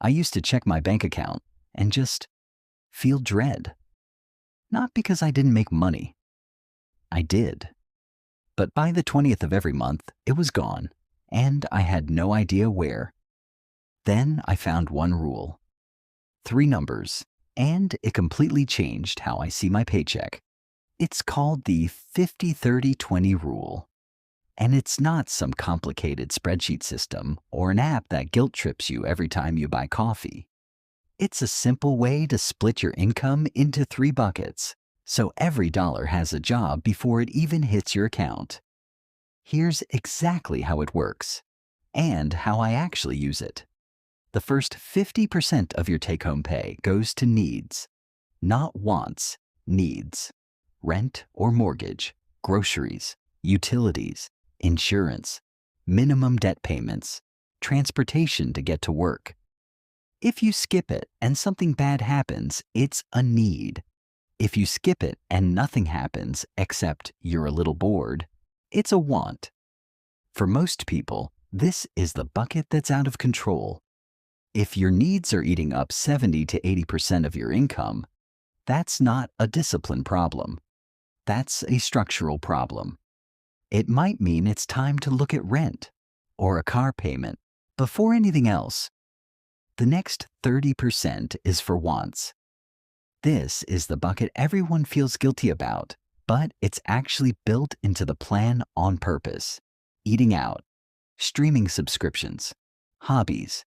I used to check my bank account and just feel dread. Not because I didn't make money. I did. But by the 20th of every month, it was gone, and I had no idea where. Then I found one rule. 3 numbers, and it completely changed how I see my paycheck. It's called the 50-30-20 rule. And it's not some complicated spreadsheet system or an app that guilt trips you every time you buy coffee. It's a simple way to split your income into 3 buckets, so every dollar has a job before it even hits your account. Here's exactly how it works, and how I actually use it. The first 50% of your take-home pay goes to needs, not wants, needs. Rent or mortgage, groceries, utilities, insurance, minimum debt payments, transportation to get to work. If you skip it and something bad happens, it's a need. If you skip it and nothing happens except you're a little bored, it's a want. For most people, this is the bucket that's out of control. If your needs are eating up 70 to 80% of your income, that's not a discipline problem. That's a structural problem. It might mean it's time to look at rent or a car payment before anything else. The next 30% is for wants. This is the bucket everyone feels guilty about, but it's actually built into the plan on purpose. Eating out, streaming subscriptions, hobbies,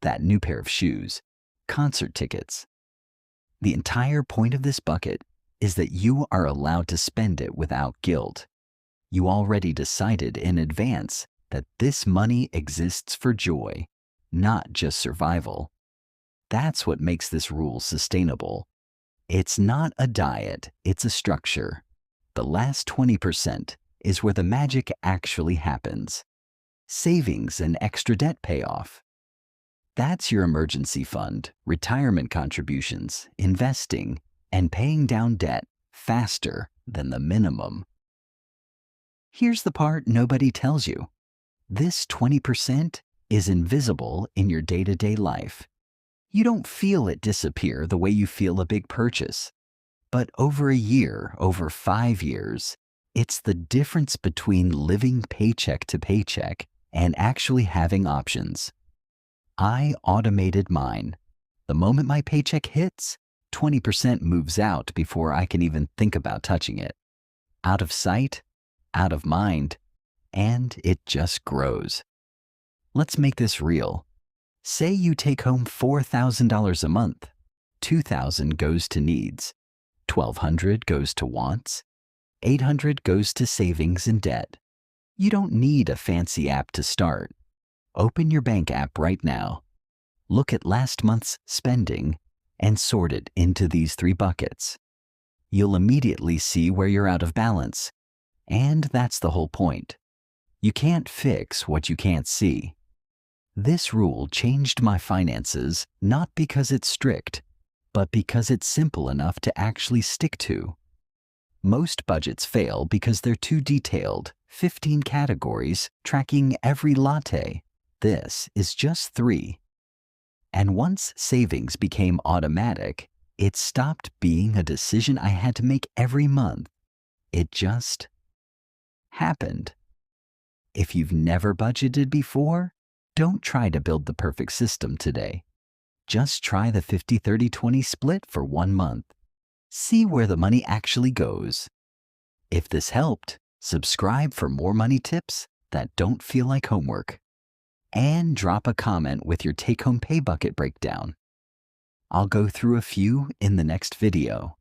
that new pair of shoes, concert tickets. The entire point of this bucket is that you are allowed to spend it without guilt. You already decided in advance that this money exists for joy, not just survival. That's what makes this rule sustainable. It's not a diet, it's a structure. The last 20% is where the magic actually happens. Savings and extra debt payoff. That's your emergency fund, retirement contributions, investing, and paying down debt faster than the minimum. Here's the part nobody tells you. This 20% is invisible in your day-to-day life. You don't feel it disappear the way you feel a big purchase. But over a year, over 5 years, it's the difference between living paycheck to paycheck and actually having options. I automated mine. The moment my paycheck hits, 20% moves out before I can even think about touching it. Out of sight, out of mind, and it just grows. Let's make this real. Say you take home $4,000 a month. $2,000 goes to needs. $1,200 goes to wants. $800 goes to savings and debt. You don't need a fancy app to start. Open your bank app right now. Look at last month's spending and sort it into these 3 buckets. You'll immediately see where you're out of balance. And that's the whole point. You can't fix what you can't see. This rule changed my finances not because it's strict, but because it's simple enough to actually stick to. Most budgets fail because they're too detailed, 15 categories tracking every latte. This is just 3. And once savings became automatic, it stopped being a decision I had to make every month. It just happened. If you've never budgeted before, don't try to build the perfect system today. Just try the 50-30-20 split for 1 month. See where the money actually goes. If this helped, subscribe for more money tips that don't feel like homework. And drop a comment with your take-home pay bucket breakdown. I'll go through a few in the next video.